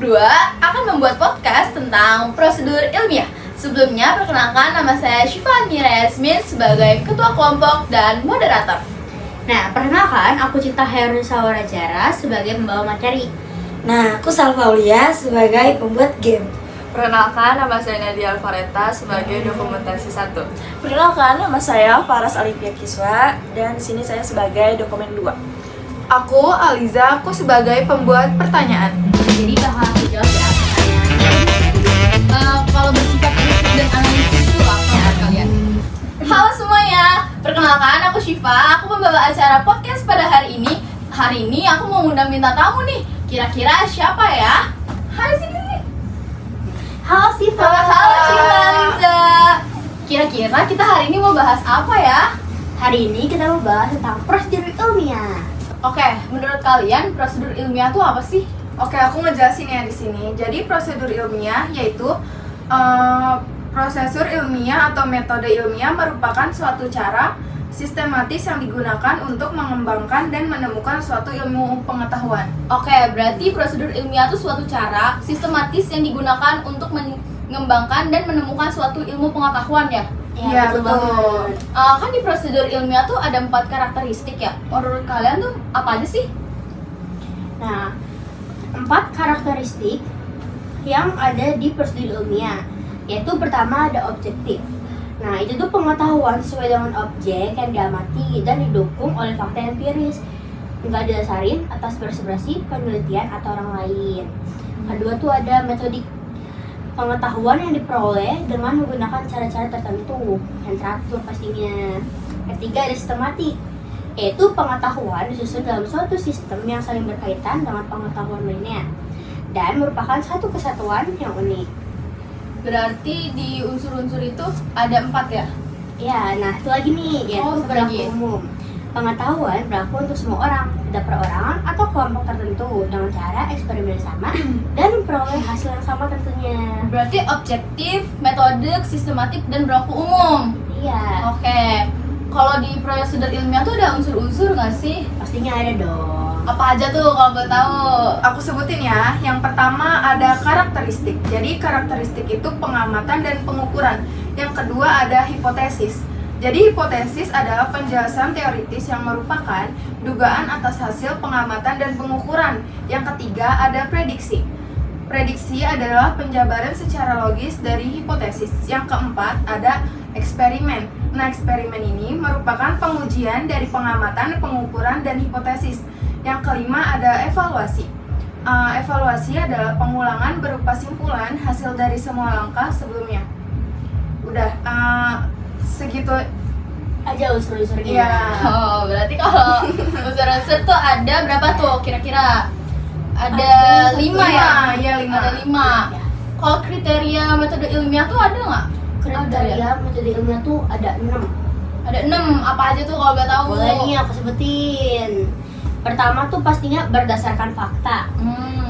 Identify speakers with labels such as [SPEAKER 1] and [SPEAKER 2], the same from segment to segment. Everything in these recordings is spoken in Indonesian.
[SPEAKER 1] berdua akan membuat podcast tentang prosedur ilmiah. Sebelumnya, perkenalkan nama saya Syifa Admira Yasmin sebagai Ketua Kelompok dan Moderator.
[SPEAKER 2] Nah, perkenalkan, aku Cinta Hairunisa Warajara sebagai pembawa materi.
[SPEAKER 3] Nah, aku Salva Aulia sebagai pembuat game.
[SPEAKER 4] Perkenalkan, nama saya Nadia Alvareta sebagai dokumentasi 1.
[SPEAKER 5] Perkenalkan, nama saya Faras Alifia Kiswa dan di sini saya sebagai dokumen 2.
[SPEAKER 4] Aku Aliza, aku sebagai pembuat pertanyaan.
[SPEAKER 2] Jadi bakal jawab ya
[SPEAKER 1] Kalau bersifat kritis dan analisis itu apa menurut kalian? Halo semuanya, perkenalkan aku Syifa, aku membawa acara podcast pada hari ini. Hari ini aku mau ngundang bintang tamu nih. Kira-kira siapa ya? Hai sini.
[SPEAKER 2] Halo Siva.
[SPEAKER 1] Halo Cinta Aliza. Kira-kira kita hari ini mau bahas apa ya?
[SPEAKER 2] Hari ini kita mau bahas tentang prosedur ilmiah.
[SPEAKER 1] Oke, menurut kalian prosedur ilmiah itu apa sih?
[SPEAKER 4] Oke, aku ngejelasin ya di sini. Jadi prosedur ilmiah yaitu prosedur ilmiah atau metode ilmiah merupakan suatu cara sistematis yang digunakan untuk mengembangkan dan menemukan suatu ilmu pengetahuan.
[SPEAKER 1] Oke, berarti prosedur ilmiah itu suatu cara sistematis yang digunakan untuk mengembangkan dan menemukan suatu ilmu pengetahuan ya?
[SPEAKER 4] Iya, betul.
[SPEAKER 1] Kan di prosedur ilmiah tuh ada 4 karakteristik ya. Menurut kalian tuh apa aja sih?
[SPEAKER 2] Nah, 4 karakteristik yang ada di prosedur ilmiah, yaitu pertama ada objektif. Nah, itu tuh pengetahuan sesuai dengan objek yang diamati dan didukung oleh fakta empiris, nggak didasarin atas persepsi penelitian atau orang lain. Kedua tuh ada metodik, pengetahuan yang diperoleh dengan menggunakan cara-cara tertentu yang teratur pastinya. Ketiga ada sistematik, yaitu pengetahuan disusun dalam suatu sistem yang saling berkaitan dengan pengetahuan lainnya dan merupakan satu kesatuan yang unik.
[SPEAKER 1] Berarti di unsur-unsur itu ada 4 ya?
[SPEAKER 2] Ya, nah itu lagi nih, yaitu
[SPEAKER 1] satu
[SPEAKER 2] berlaku
[SPEAKER 1] lagi.
[SPEAKER 2] umum. Pengetahuan berlaku untuk semua orang, tidak perorangan atau kelompok tertentu dengan cara eksperimen sama dan memperoleh hasil yang sama tentunya.
[SPEAKER 1] Berarti objektif, metodik, sistematik, dan berlaku umum.
[SPEAKER 2] Iya,
[SPEAKER 1] Oke. Kalau di prosedur ilmiah tuh ada unsur-unsur nggak sih?
[SPEAKER 2] pastinya ada dong.
[SPEAKER 1] Apa aja tuh kalau boleh tahu?
[SPEAKER 4] Aku sebutin ya. Yang pertama ada karakteristik. Jadi karakteristik itu pengamatan dan pengukuran. Yang kedua ada hipotesis. Jadi hipotesis adalah penjelasan teoritis yang merupakan dugaan atas hasil pengamatan dan pengukuran. Yang ketiga ada prediksi. Prediksi adalah penjabaran secara logis dari hipotesis. Yang keempat ada eksperimen. Nah, eksperimen ini merupakan pengujian dari pengamatan, pengukuran, dan hipotesis. Yang kelima ada evaluasi. Evaluasi adalah pengulangan berupa simpulan hasil dari semua langkah sebelumnya. Udah, segitu
[SPEAKER 2] Aja unsur-unsurnya.
[SPEAKER 4] Iya.
[SPEAKER 1] Oh, berarti kalau unsur-unsur tuh ada berapa tuh kira-kira? Ada 5 ya?
[SPEAKER 4] Iya, 5.
[SPEAKER 1] Ada 5. Kalau kriteria metode ilmiah tuh ada nggak?
[SPEAKER 2] Kriteria metode ilmiah tuh ada 6.
[SPEAKER 1] Ada 6. Apa aja tuh kalau boleh tahu?
[SPEAKER 2] Boleh nih aku sebutin. Pertama tuh pastinya berdasarkan fakta.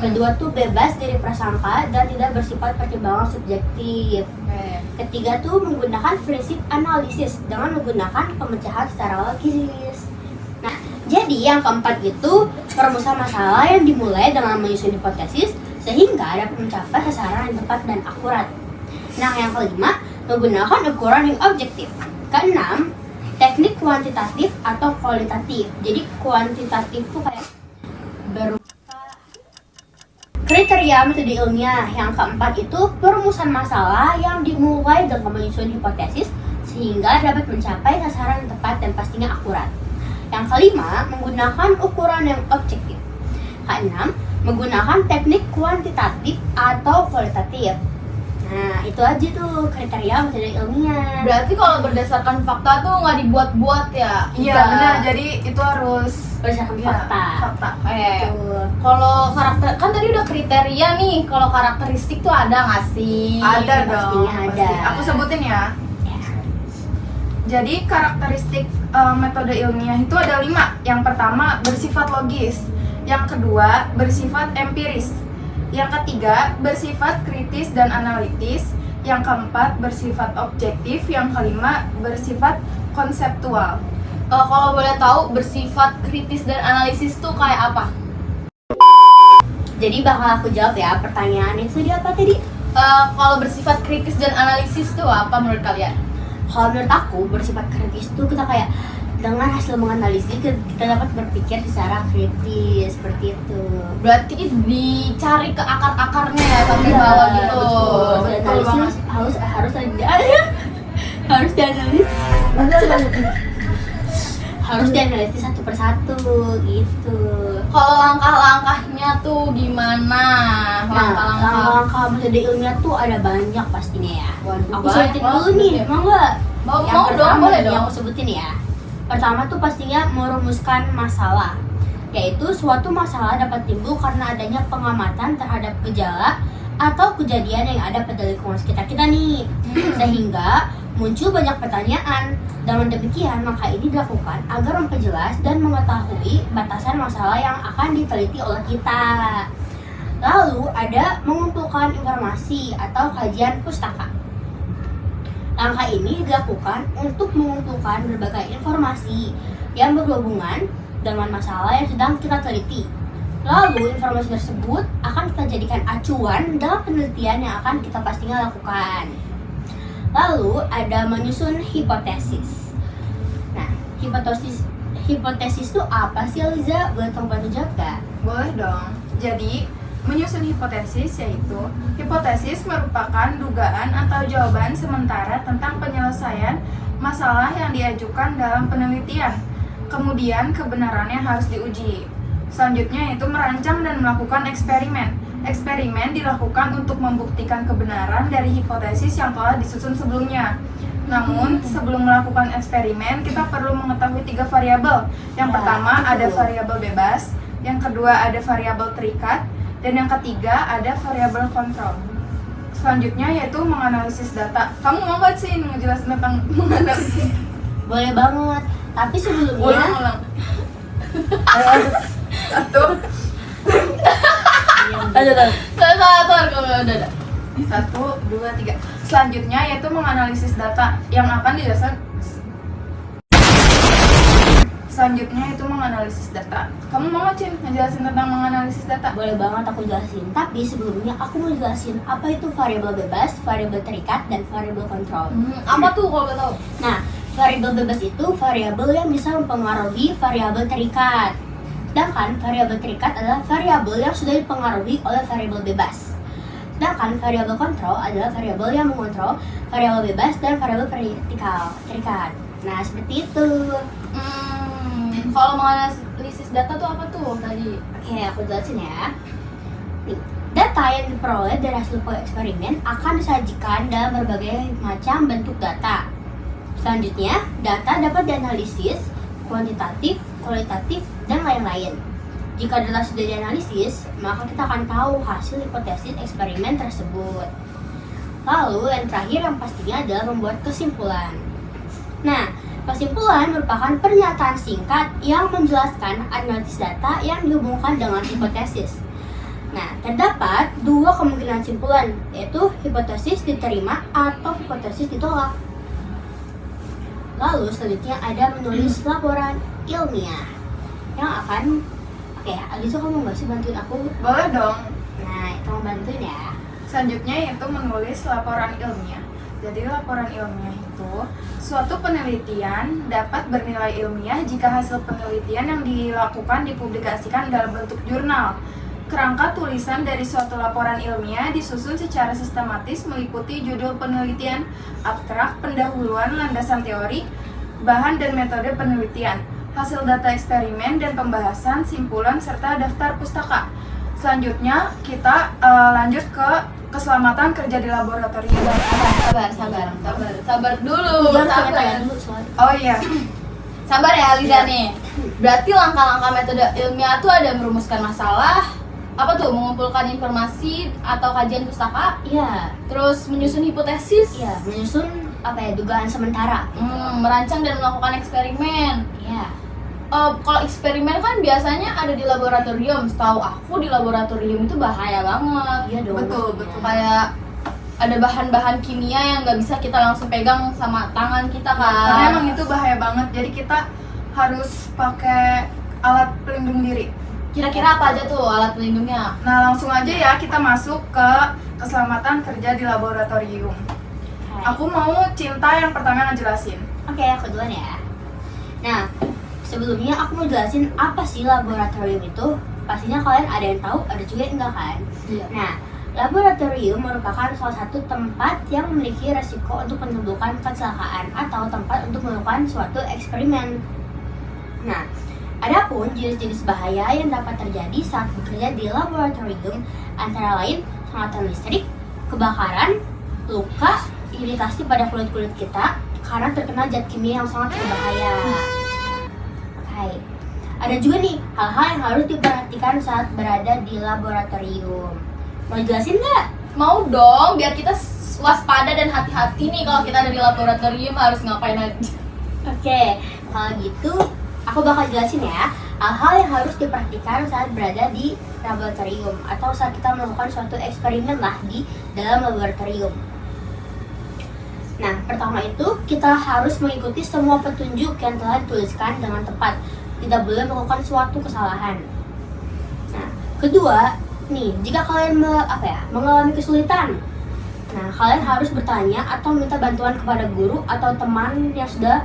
[SPEAKER 2] Kedua tuh bebas dari prasangka dan tidak bersifat pertimbangan subjektif.
[SPEAKER 1] Oke.
[SPEAKER 2] Ketiga tuh menggunakan prinsip analisis dengan menggunakan pemecahan secara logis. Nah, jadi yang keempat itu perumusan masalah yang dimulai dengan menyusun hipotesis sehingga dapat mencapai sasaran yang tepat dan akurat. Nah, yang kelima menggunakan ukuran yang objektif. Keenam, teknik kuantitatif atau kualitatif. Jadi kuantitatif tuh kayak berupa kriteria metode ilmiah. Yang keempat itu perumusan masalah yang dimulai dengan menyusun hipotesis sehingga dapat mencapai sasaran yang tepat dan pastinya akurat. Yang kelima, menggunakan ukuran yang objektif. Keenam, menggunakan teknik kuantitatif atau kualitatif. Nah, itu aja tuh kriteria metode ilmiah.
[SPEAKER 1] Berarti kalau berdasarkan fakta tuh nggak dibuat-buat ya?
[SPEAKER 4] Iya,
[SPEAKER 1] Nggak.
[SPEAKER 4] benar. Jadi itu harus
[SPEAKER 2] Berdasarkan
[SPEAKER 4] iya,
[SPEAKER 2] fakta.
[SPEAKER 4] fakta.
[SPEAKER 2] Betul.
[SPEAKER 1] Kalau karakter kan tadi udah kriteria nih. Kalau karakteristik tuh ada nggak sih?
[SPEAKER 4] Ada dong.
[SPEAKER 2] pastinya
[SPEAKER 4] pasti.
[SPEAKER 2] ada.
[SPEAKER 4] Aku sebutin ya.
[SPEAKER 2] Ya.
[SPEAKER 4] Jadi karakteristik metode ilmiah itu ada 5. Yang pertama bersifat logis. Yang kedua bersifat empiris. Yang ketiga bersifat kritis dan analitis. Yang keempat bersifat objektif. Yang kelima bersifat konseptual.
[SPEAKER 1] Kalau boleh tahu bersifat kritis dan analisis tuh kayak apa?
[SPEAKER 2] Jadi bakal aku jawab ya pertanyaan itu dia apa tadi?
[SPEAKER 1] Kalau bersifat kritis dan analisis tuh apa menurut kalian?
[SPEAKER 2] Kalau menurut aku bersifat kritis itu kita kayak dengan hasil menganalisis kita dapat berpikir secara kritis seperti itu.
[SPEAKER 1] Berarti dicari ke akar-akarnya ya sampai
[SPEAKER 2] Iya,
[SPEAKER 1] bawah gitu.
[SPEAKER 2] betul. Analisis harus harus dianalisis. Harus dianalisis satu persatu gitu.
[SPEAKER 1] Kalau langkah-langkahnya tuh gimana? Langkah-langkah.
[SPEAKER 2] Langkah metode ilmiah tuh ada banyak pastinya ya.
[SPEAKER 1] Waduh,
[SPEAKER 2] Aku
[SPEAKER 1] banyak
[SPEAKER 2] sebutin
[SPEAKER 1] banget
[SPEAKER 2] dulu nih,
[SPEAKER 1] ya.
[SPEAKER 2] mau nggak?
[SPEAKER 1] Mau
[SPEAKER 2] Yang
[SPEAKER 1] dong,
[SPEAKER 2] pertama
[SPEAKER 1] boleh
[SPEAKER 2] nih,
[SPEAKER 1] dong.
[SPEAKER 2] yang aku sebutin ya. Pertama tuh pastinya merumuskan masalah, yaitu suatu masalah dapat timbul karena adanya pengamatan terhadap gejala atau kejadian yang ada pada lingkungan sekitar kita nih, sehingga muncul banyak pertanyaan. Dengan demikian, maka ini dilakukan agar memperjelas dan mengetahui batasan masalah yang akan diteliti oleh kita. Lalu ada mengumpulkan informasi atau kajian pustaka. Langkah ini dilakukan untuk mengumpulkan berbagai informasi yang berhubungan dengan masalah yang sedang kita teliti. Lalu informasi tersebut akan kita jadikan acuan dalam penelitian yang akan kita pastinya lakukan. Lalu ada menyusun hipotesis. Nah, hipotesis itu apa sih, Liza? Boleh tolong bantu jawab gak?
[SPEAKER 4] Boleh dong. Jadi, menyusun hipotesis yaitu hipotesis merupakan dugaan atau jawaban sementara tentang penyelesaian masalah yang diajukan dalam penelitian. Kemudian kebenarannya harus diuji. Selanjutnya yaitu merancang dan melakukan eksperimen. Eksperimen dilakukan untuk membuktikan kebenaran dari hipotesis yang telah disusun sebelumnya. Namun, sebelum melakukan eksperimen, kita perlu mengetahui 3 variabel. Yang pertama ada variabel bebas, yang kedua ada variabel terikat, dan yang ketiga ada variabel kontrol. Selanjutnya yaitu menganalisis data. Kamu mau nggak sih ngejelasin tentang menganalisis?
[SPEAKER 2] Boleh banget. Tapi sebelumnya
[SPEAKER 4] Ulang. Satu,
[SPEAKER 5] Lanjut.
[SPEAKER 1] Satu, udah.
[SPEAKER 4] 1, 2, 3. Selanjutnya yaitu menganalisis data yang akan dijelaskan. Selanjutnya itu menganalisis data. Kamu mau nggak, Cin, ngejelasin tentang menganalisis data?
[SPEAKER 2] boleh banget aku jelasin. Tapi sebelumnya aku mau jelasin apa itu variabel bebas, variabel terikat, dan variabel kontrol.
[SPEAKER 1] Apa tuh kalau boleh tahu?
[SPEAKER 2] Nah, variabel bebas itu variabel yang bisa mempengaruhi variabel terikat. Sedangkan variabel terikat adalah variabel yang sudah dipengaruhi oleh variabel bebas. Sedangkan variabel kontrol adalah variabel yang mengontrol variabel bebas dan variabel terikat. Nah, seperti itu.
[SPEAKER 1] Kalau menganalisis data tuh apa tuh tadi?
[SPEAKER 2] Oke, aku jelasin ya. Nih, data yang diperoleh dari hasil eksperimen akan disajikan dalam berbagai macam bentuk data. Selanjutnya, data dapat dianalisis kuantitatif, kualitatif, dan lain-lain. Jika data sudah dianalisis, maka kita akan tahu hasil hipotesis eksperimen tersebut. Lalu, yang terakhir yang pastinya adalah membuat kesimpulan. Nah, kesimpulan merupakan pernyataan singkat yang menjelaskan analisis data yang dihubungkan dengan hipotesis. Nah, terdapat 2 kemungkinan simpulan, yaitu hipotesis diterima atau hipotesis ditolak. Lalu selanjutnya ada menulis laporan ilmiah yang akan, oke, Aliso kamu nggak sih bantuin aku?
[SPEAKER 4] Boleh dong.
[SPEAKER 2] Nah, kamu bantuin ya.
[SPEAKER 4] Selanjutnya yaitu menulis laporan ilmiah. Jadi laporan ilmiah itu suatu penelitian dapat bernilai ilmiah jika hasil penelitian yang dilakukan dipublikasikan dalam bentuk jurnal. Kerangka tulisan dari suatu laporan ilmiah disusun secara sistematis meliputi judul penelitian, abstrak, pendahuluan, landasan teori, bahan dan metode penelitian, hasil data eksperimen dan pembahasan, simpulan, serta daftar pustaka. Selanjutnya kita lanjut ke keselamatan kerja di laboratorium.
[SPEAKER 1] Sabar dulu.
[SPEAKER 2] Jangan
[SPEAKER 1] Sabar.
[SPEAKER 2] tanya dulu soalnya.
[SPEAKER 4] Oh iya,
[SPEAKER 1] Sabar ya
[SPEAKER 4] Iya.
[SPEAKER 1] Liza nih. Berarti langkah-langkah metode ilmiah tuh ada merumuskan masalah, apa tuh, mengumpulkan informasi atau kajian pustaka,
[SPEAKER 2] Iya,
[SPEAKER 1] terus menyusun hipotesis,
[SPEAKER 2] iya, menyusun apa ya, dugaan sementara.
[SPEAKER 1] merancang dan melakukan eksperimen.
[SPEAKER 2] Iya.
[SPEAKER 1] Kalau eksperimen kan biasanya ada di laboratorium. Setahu aku di laboratorium itu bahaya banget.
[SPEAKER 2] Iya dong.
[SPEAKER 4] betul,
[SPEAKER 2] maksudnya.
[SPEAKER 4] betul.
[SPEAKER 1] Kayak ada bahan-bahan kimia yang nggak bisa kita langsung pegang sama tangan kita kan.
[SPEAKER 4] Karena emang itu bahaya banget. Jadi kita harus pakai alat pelindung diri.
[SPEAKER 1] Kira-kira apa aja tuh alat pelindungnya?
[SPEAKER 4] Nah, langsung aja ya kita masuk ke keselamatan kerja di laboratorium. Aku mau Cinta yang pertama ngejelasin.
[SPEAKER 2] Oke, aku duluan ya. Nah, sebelumnya aku mau jelasin apa sih laboratorium itu. Pastinya kalian ada yang tahu, ada juga yang enggak kan?
[SPEAKER 1] Iya.
[SPEAKER 2] Nah, laboratorium merupakan salah satu tempat yang memiliki resiko untuk menimbulkan kecelakaan atau tempat untuk melakukan suatu eksperimen. Nah, adapun jenis-jenis bahaya yang dapat terjadi saat bekerja di laboratorium antara lain sengatan listrik, kebakaran, luka, iritasi pada kulit-kulit kita karena terkena zat kimia yang sangat berbahaya. Oke. Ada juga nih hal-hal yang harus diperhatikan saat berada di laboratorium. Mau jelasin nggak?
[SPEAKER 1] Mau dong, biar kita waspada dan hati-hati nih kalau kita ada di laboratorium harus ngapain aja.
[SPEAKER 2] Oke, kalau gitu aku bakal jelasin ya hal-hal yang harus diperhatikan saat berada di laboratorium atau saat kita melakukan suatu eksperimen lah di dalam laboratorium. Nah, pertama itu kita harus mengikuti semua petunjuk yang telah dituliskan dengan tepat. Tidak boleh melakukan suatu kesalahan. Nah, kedua, nih, jika kalian mengalami kesulitan, nah kalian harus bertanya atau minta bantuan kepada guru atau teman yang sudah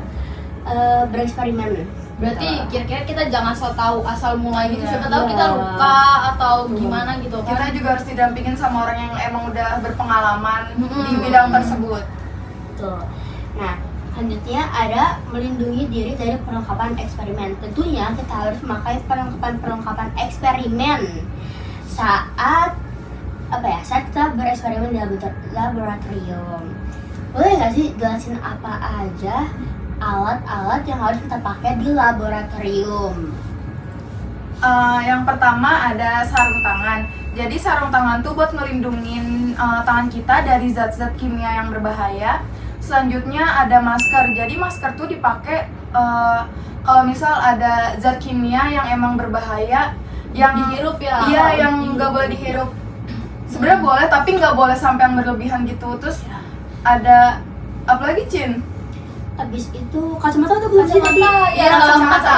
[SPEAKER 2] bereksperimen.
[SPEAKER 1] Berarti kira-kira kita jangan asal tahu asal mulai gitu.
[SPEAKER 4] Iya.
[SPEAKER 1] Siapa tahu kita luka atau gimana gitu
[SPEAKER 4] Kita
[SPEAKER 1] kan.
[SPEAKER 4] juga harus didampingin sama orang yang emang udah berpengalaman di
[SPEAKER 1] Mm-mm.
[SPEAKER 4] bidang tersebut.
[SPEAKER 2] Tuh. Nah, selanjutnya ada melindungi diri dari perlengkapan eksperimen. Tentunya kita harus memakai perlengkapan eksperimen saat saat kita bereksperimen di laboratorium. Boleh nggak sih jelasin apa aja alat-alat yang harus kita pakai di laboratorium?
[SPEAKER 4] Yang pertama ada sarung tangan. Jadi sarung tangan tuh buat ngelindungin tangan kita dari zat-zat kimia yang berbahaya. Selanjutnya ada masker. Jadi masker tuh dipakai kalau misal ada zat kimia yang emang berbahaya, yang
[SPEAKER 1] Dihirup ya?
[SPEAKER 4] Iya,
[SPEAKER 1] Oh,
[SPEAKER 4] yang
[SPEAKER 1] dihirup.
[SPEAKER 4] nggak boleh dihirup. Sebenarnya boleh, tapi nggak boleh sampai yang berlebihan gitu. Terus ada apa lagi, Cin?
[SPEAKER 2] Habis itu kacamata tuh belum sih tadi?
[SPEAKER 1] Kacamata, ya,
[SPEAKER 4] Iya, kacamata.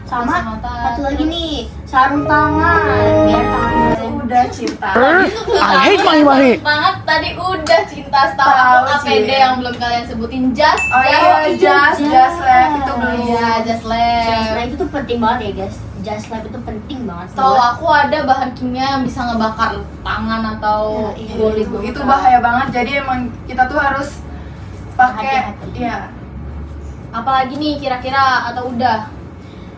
[SPEAKER 2] Sama
[SPEAKER 1] Kacamata,
[SPEAKER 2] satu lagi
[SPEAKER 1] terus-
[SPEAKER 2] nih, sarung tangan biar tangan kalian
[SPEAKER 4] Udah Cinta.
[SPEAKER 6] I hate Mahi-Mahi.
[SPEAKER 1] Banget tadi udah Cinta setahu
[SPEAKER 4] Tahu,
[SPEAKER 1] aku APD
[SPEAKER 4] Cin.
[SPEAKER 1] yang belum kalian sebutin jas.
[SPEAKER 4] Oh iya,
[SPEAKER 2] jas.
[SPEAKER 4] jas lab itu belum.
[SPEAKER 1] Iya, jas
[SPEAKER 2] Just
[SPEAKER 1] lab.
[SPEAKER 2] lab itu penting banget ya guys. Just lab itu penting banget.
[SPEAKER 1] Tahu aku ada bahan kimia yang bisa ngebakar tangan atau
[SPEAKER 2] Nah, iya,
[SPEAKER 1] kulit.
[SPEAKER 4] Itu bahaya banget. Jadi emang kita tuh harus pakai
[SPEAKER 2] Hati-hati.
[SPEAKER 4] ya.
[SPEAKER 1] Apalagi nih kira-kira atau udah?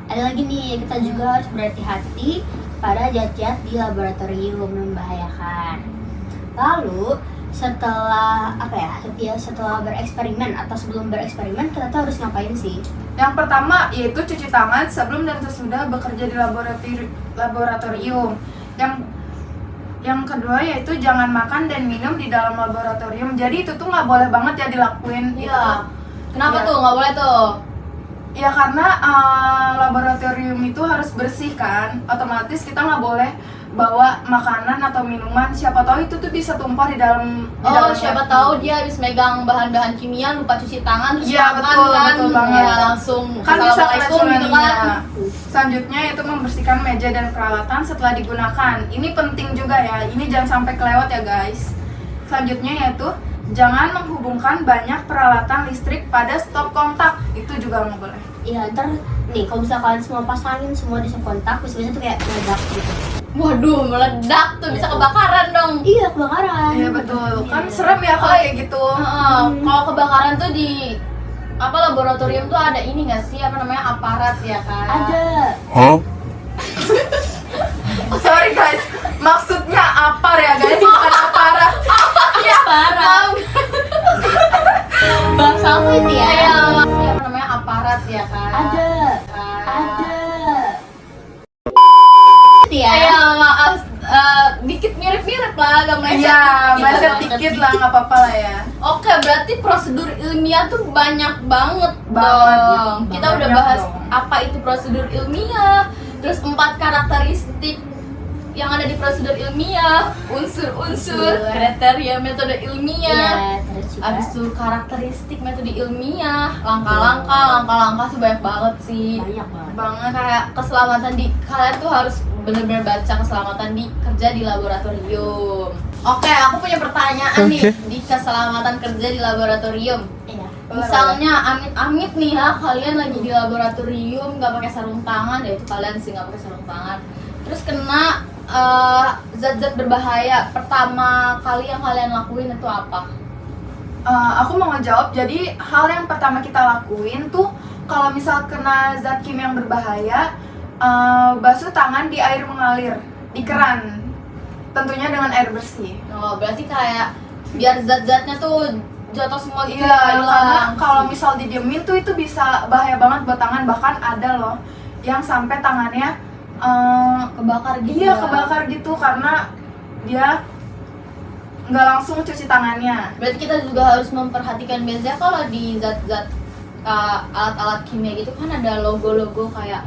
[SPEAKER 2] Ada lagi nih, kita juga harus berhati-hati pada zat-zat di laboratorium membahayakan. Lalu setelah setelah bereksperimen atau sebelum bereksperimen kita tuh harus ngapain sih?
[SPEAKER 4] Yang pertama yaitu cuci tangan sebelum dan sesudah bekerja di laboratorium. Yang kedua yaitu jangan makan dan minum di dalam laboratorium. Jadi itu tuh nggak boleh banget ya dilakuin.
[SPEAKER 1] Iya. Kenapa
[SPEAKER 4] Iya.
[SPEAKER 1] tuh nggak boleh tuh?
[SPEAKER 4] Ya karena laboratorium itu harus bersih kan, otomatis kita nggak boleh bawa makanan atau minuman. Siapa tahu itu tuh bisa tumpah di dalam.
[SPEAKER 1] Oh, siapa tahu dia habis megang bahan-bahan kimia lupa cuci tangan terus
[SPEAKER 4] Iya,
[SPEAKER 1] makan
[SPEAKER 4] betul,
[SPEAKER 1] kan.
[SPEAKER 4] betul banget.
[SPEAKER 1] Ya, langsung
[SPEAKER 4] Kan bisa
[SPEAKER 1] assalamualaikum
[SPEAKER 4] keracunan
[SPEAKER 1] gitu kan.
[SPEAKER 4] ya. Selanjutnya itu membersihkan meja dan peralatan setelah digunakan. Ini penting juga ya. Ini jangan sampai kelewat ya guys. Selanjutnya yaitu jangan menghubungkan banyak peralatan listrik pada stop kontak. Itu juga nggak boleh.
[SPEAKER 2] Iya, ntar nih kalau misalnya kalian semua pasangin semua di kontak, bisa tuh kayak meledak gitu.
[SPEAKER 1] Waduh, meledak tuh bisa kebakaran dong.
[SPEAKER 2] Iya, kebakaran.
[SPEAKER 4] Iya betul. Kan
[SPEAKER 2] Iya.
[SPEAKER 4] serem ya kalau kayak gitu.
[SPEAKER 1] Heeh, kalau kebakaran tuh di laboratorium tuh ada ini nggak sih aparat ya kan?
[SPEAKER 2] Ada.
[SPEAKER 4] Sorry guys, maksudnya apar ya guys, bukan aparat.
[SPEAKER 2] Parah. Bangsa apa itu ya?
[SPEAKER 1] Kayak aparat ya kan?
[SPEAKER 2] Ada. Ya.
[SPEAKER 1] Kayak maaf dikit mirip-mirip lah, agak meleset.
[SPEAKER 4] Iya,
[SPEAKER 1] dikit.
[SPEAKER 4] meleset dikit lah, nggak apa-apa lah ya.
[SPEAKER 1] Oke, berarti prosedur ilmiah tuh banyak banget
[SPEAKER 4] Banget,
[SPEAKER 1] dong. Kita udah
[SPEAKER 4] banyak
[SPEAKER 1] bahas
[SPEAKER 4] dong.
[SPEAKER 1] apa itu prosedur ilmiah, terus 4 karakteristik yang ada di prosedur ilmiah, unsur-unsur, kriteria metode ilmiah,
[SPEAKER 2] Terus juga
[SPEAKER 1] abis itu karakteristik metode ilmiah, langkah-langkah tuh banyak banget sih.
[SPEAKER 2] banyak banget.
[SPEAKER 1] Kayak keselamatan di kalian tuh harus bener-bener baca keselamatan di kerja di laboratorium. Oke, aku punya pertanyaan nih di keselamatan kerja di laboratorium.
[SPEAKER 2] Iya.
[SPEAKER 1] Misalnya amit-amit nih ya, kalian lagi di laboratorium nggak pakai sarung tangan, ya itu kalian sih nggak pakai sarung tangan. Terus kena zat-zat berbahaya, pertama kali yang kalian lakuin itu apa?
[SPEAKER 4] Aku mau ngejawab. Jadi hal yang pertama kita lakuin tuh kalau misal kena zat kimia yang berbahaya, basuh tangan di air mengalir di keran, tentunya dengan air bersih.
[SPEAKER 1] Oh, berarti kayak biar zat-zatnya tuh jatuh semua gitu
[SPEAKER 4] Iya,
[SPEAKER 1] ya,
[SPEAKER 4] karena
[SPEAKER 1] hilang.
[SPEAKER 4] kalau misal didiemin tuh itu bisa bahaya banget buat tangan. Bahkan ada loh yang sampai tangannya
[SPEAKER 1] Kebakar gitu.
[SPEAKER 4] iya
[SPEAKER 1] ya.
[SPEAKER 4] kebakar gitu karena dia nggak langsung cuci tangannya.
[SPEAKER 1] Berarti kita juga harus memperhatikan biasanya kalau di zat-zat alat-alat kimia gitu kan ada logo-logo kayak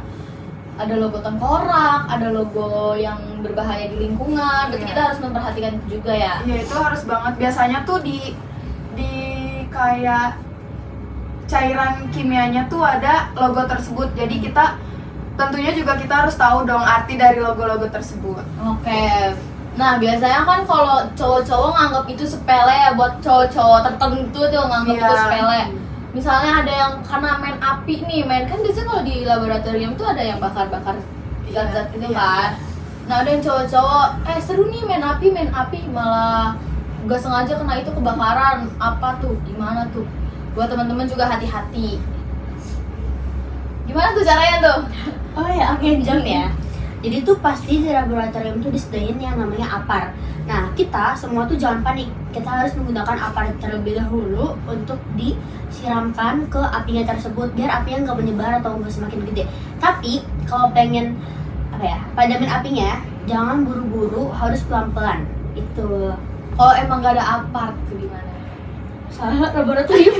[SPEAKER 1] ada logo tengkorak, ada logo yang berbahaya di lingkungan. Berarti
[SPEAKER 4] Iya.
[SPEAKER 1] kita harus memperhatikan itu juga ya.
[SPEAKER 4] Iya, itu harus banget. Biasanya tuh di kayak cairan kimianya tuh ada logo tersebut. Jadi kita tentunya juga kita harus tahu dong arti dari logo-logo tersebut.
[SPEAKER 1] Oke. Nah, biasanya kan kalau cowok-cowok nganggap itu sepele ya, buat cowok-cowok tertentu tuh nganggap
[SPEAKER 4] Iya.
[SPEAKER 1] itu sepele. Misalnya ada yang karena main api nih, kan biasanya kalau di laboratorium tuh ada yang bakar-bakar zat-zat itu
[SPEAKER 4] Iya.
[SPEAKER 1] kan. Nah, ada yang cowok-cowok, seru nih main api, malah gak sengaja kena itu kebakaran. Apa tuh? Gimana tuh? Buat teman-teman juga hati-hati. Gimana tuh caranya tuh?
[SPEAKER 2] Oh ya, oke, jam ya. Jadi tuh pasti di laboratorium tuh disediain yang namanya APAR. Nah, kita semua tuh jangan panik. Kita harus menggunakan APAR terlebih dahulu untuk disiramkan ke apinya tersebut biar apinya nggak menyebar atau nggak semakin gede. Tapi kalau pengen padamin apinya, jangan buru-buru, harus pelan-pelan. Itu
[SPEAKER 1] Kalau emang gak ada apart tuh gimana?
[SPEAKER 2] salah laboratorium.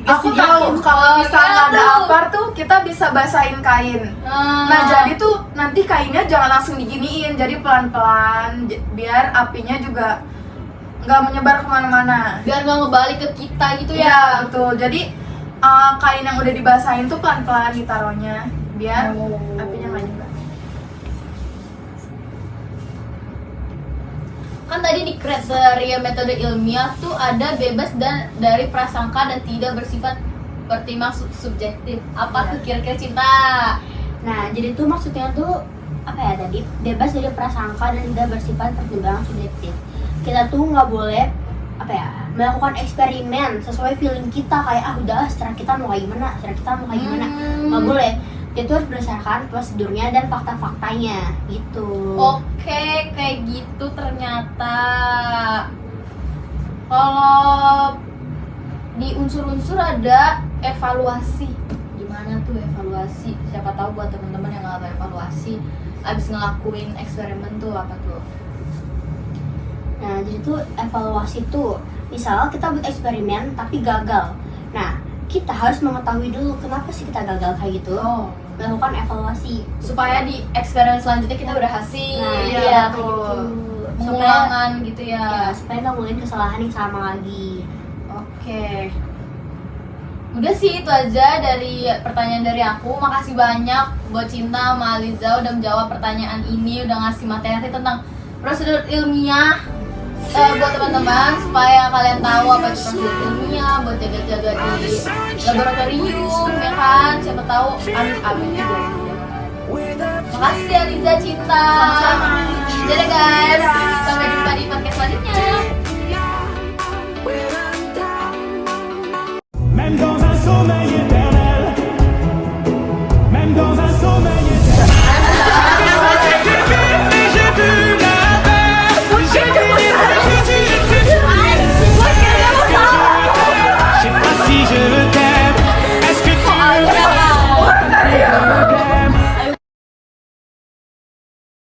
[SPEAKER 4] Aku tahu kalau misalnya ada apar tuh kita bisa basahin kain. Nah, jadi tuh nanti kainnya jangan langsung diginiin, jadi pelan-pelan biar apinya juga nggak menyebar kemana-mana.
[SPEAKER 1] biar nggak ngebalik ke kita gitu
[SPEAKER 4] Iya,
[SPEAKER 1] ya.
[SPEAKER 4] betul. Jadi kain yang udah dibasahin tuh pelan-pelan ditaruhnya biar apinya nggak nyebar.
[SPEAKER 1] Kan tadi di kriteria metode ilmiah tuh ada bebas dan dari prasangka dan tidak bersifat bertimbang subjektif. Apa tuh kira-kira Cinta?
[SPEAKER 2] Nah, jadi tuh maksudnya tuh tadi bebas dari prasangka dan tidak bersifat pertimbangan subjektif. Kita tuh nggak boleh melakukan eksperimen sesuai feeling kita kayak udahlah setelah kita mau kayak gimana, nggak boleh. Itu harus berdasarkan prosedurnya dan fakta-faktanya gitu.
[SPEAKER 1] Oke, kayak gitu ternyata. Kalau di unsur-unsur ada evaluasi. Gimana tuh evaluasi? Siapa tahu buat teman-teman yang nggak tahu evaluasi, abis ngelakuin eksperimen tuh apa tuh?
[SPEAKER 2] Nah, jadi tuh evaluasi tuh, misal kita buat eksperimen tapi gagal. Nah, kita harus mengetahui dulu kenapa sih kita gagal kayak gitu.
[SPEAKER 1] Oh,
[SPEAKER 2] Melakukan evaluasi.
[SPEAKER 1] supaya di eksperimen selanjutnya kita berhasil.
[SPEAKER 2] Nah,
[SPEAKER 4] iya,
[SPEAKER 2] iya kayak
[SPEAKER 4] betul.
[SPEAKER 2] gitu.
[SPEAKER 1] Pengulangan gitu ya.
[SPEAKER 2] Supaya nggak ngulangin kesalahan yang sama lagi.
[SPEAKER 1] Oke. Udah sih itu aja dari pertanyaan dari aku. Makasih banyak buat Cinta sama Aliza udah menjawab pertanyaan ini, udah ngasih materi tentang prosedur ilmiah buat teman-teman supaya kalian tahu apa itu prosedur ilmiah buat jaga-jaga di laboratorium ya kan. Siapa tahu amit-amit juga. Makasih Aliza, Cinta. Dadah guys. Sampai jumpa di podcast selanjutnya.
[SPEAKER 7] Même dans un sommeil